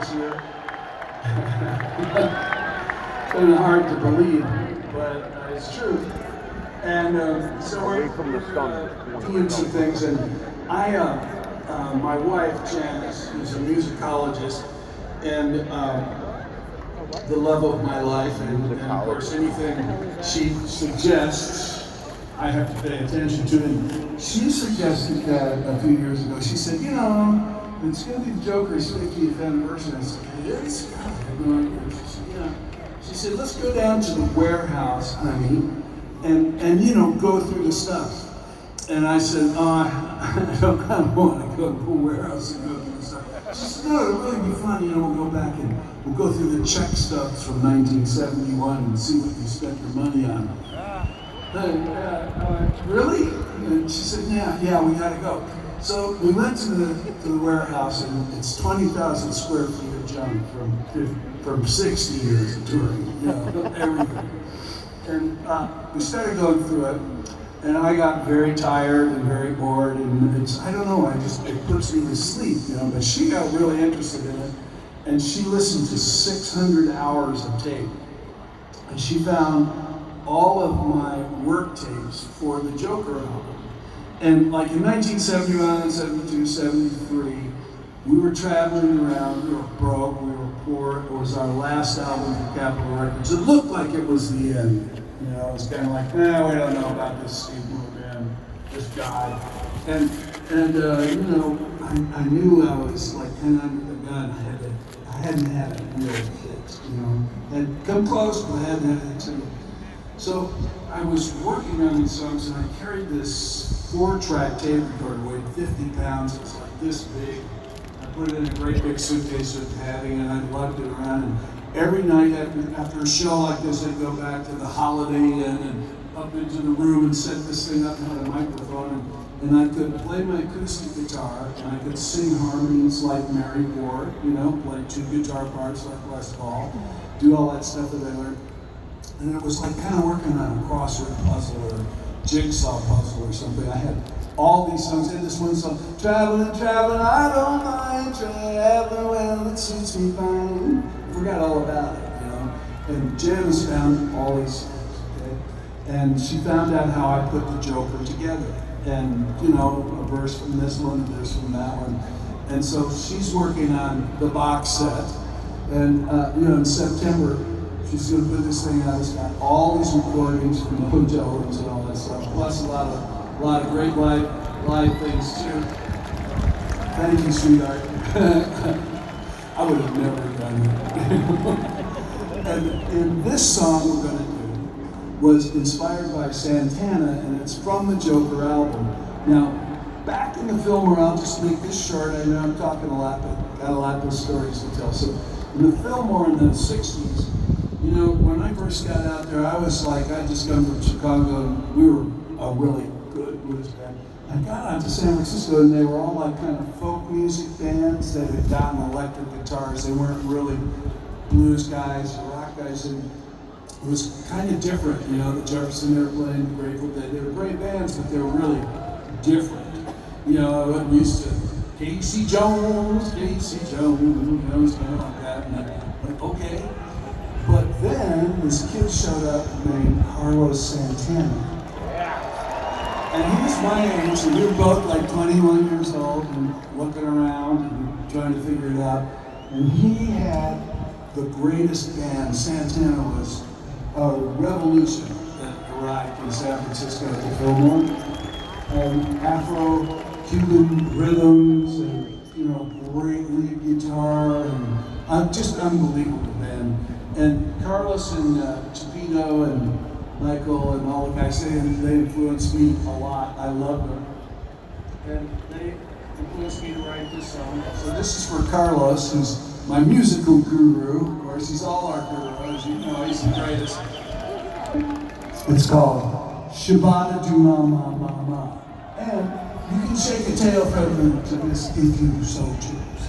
this year. It's kind of hard to believe, but it's true. And so we're doing some things, and my wife Janice, who's a musicologist, and the love of my life, and of course anything she suggests, I have to pay attention to. And she suggested that a few years ago. She said, you know, it's going to be the Joker's 50th anniversary. I said, it is? God, I have no idea. She said, yeah. She said, let's go down to the warehouse, honey, and you know, go through the stuff. And I said, I don't want to go to the warehouse and go through the stuff. She said, no, it'll really be fun. You know, we'll go back and we'll go through the check stubs from 1971 and see what you spent your money on. Really? And she said, yeah, we gotta go. So we went to the warehouse, and it's 20,000 square feet of junk from 60 years of touring, you know, everything. And we started going through it, and I got very tired and very bored, and I don't know, it puts me to sleep, you know, but she got really interested in it, and she listened to 600 hours of tape, and she found all of my work tapes for the Joker album. And like in 1971, 72, 73, we were traveling around, we were broke, we were poor. It was our last album for Capitol Records. It looked like it was the end. You know, it was kind of like, we don't know about this Steve Movin, this guy. And you know, I knew I was like kind of under the gun. I hadn't had a real hit, you know. Had come close, but I hadn't had it too. So I was working on these songs, and I carried this 4-track tape recorder, weighed 50 pounds. It was like this big. I put it in a great big suitcase with padding, and I lugged it around. And every night after a show like this, I'd go back to the Holiday Inn and up into the room and set this thing up and had a microphone. And I could play my acoustic guitar, and I could sing harmonies like Mary Ward, you know, play 2 guitar parts like Les Paul, do all that stuff that I learned. And it was like kind of working on a crossword puzzle or a jigsaw puzzle or something. I had all these songs. I had this one song, traveling, I don't mind traveling, well, it suits me fine. I forgot all about it, you know. And Janice found all these songs, okay? And she found out how I put the Joker together. And, you know, a verse from this one, a verse from that one. And so she's working on the box set. And, you know, in September, she's going to put this thing out. It's got all these recordings from the hotel rooms and all that stuff, plus a lot of great live things too. Thank you, sweetheart. I would have never done that. And this song we're going to do was inspired by Santana, and it's from the Joker album. Now, back in the Fillmore, I'll just make this short. I know I'm talking a lot, but got a lot of stories to tell. So, in the Fillmore in the 60s, you know, when I first got out there, I was like, I just come from Chicago, and we were a really good blues band. I got out to San Francisco, and they were all like kind of folk music bands that had gotten electric guitars. They weren't really blues guys or rock guys, and it was kind of different. You know, the Jefferson Airplane, the Grateful Dead, they were great bands, but they were really different. You know, I'm used to Casey Jones, you know, it was kind of like that. And I'm like, okay. But then this kid showed up named Carlos Santana. And he was my age, and we were both like 21 years old and looking around and trying to figure it out. And he had the greatest band. Santana was a revolution that arrived in San Francisco at the Fillmore. Afro-Cuban rhythms and, you know, great lead guitar and just unbelievable band. And Carlos and Chapito and Michael and all the guys, they influenced me a lot. I love them. And they influenced me to write this song. So this is for Carlos, who's my musical guru. Of course, he's all our gurus. You know, he's the greatest. It's called Shabada Du Ma Ma Ma Ma. And you can shake a tail from to this if you so choose.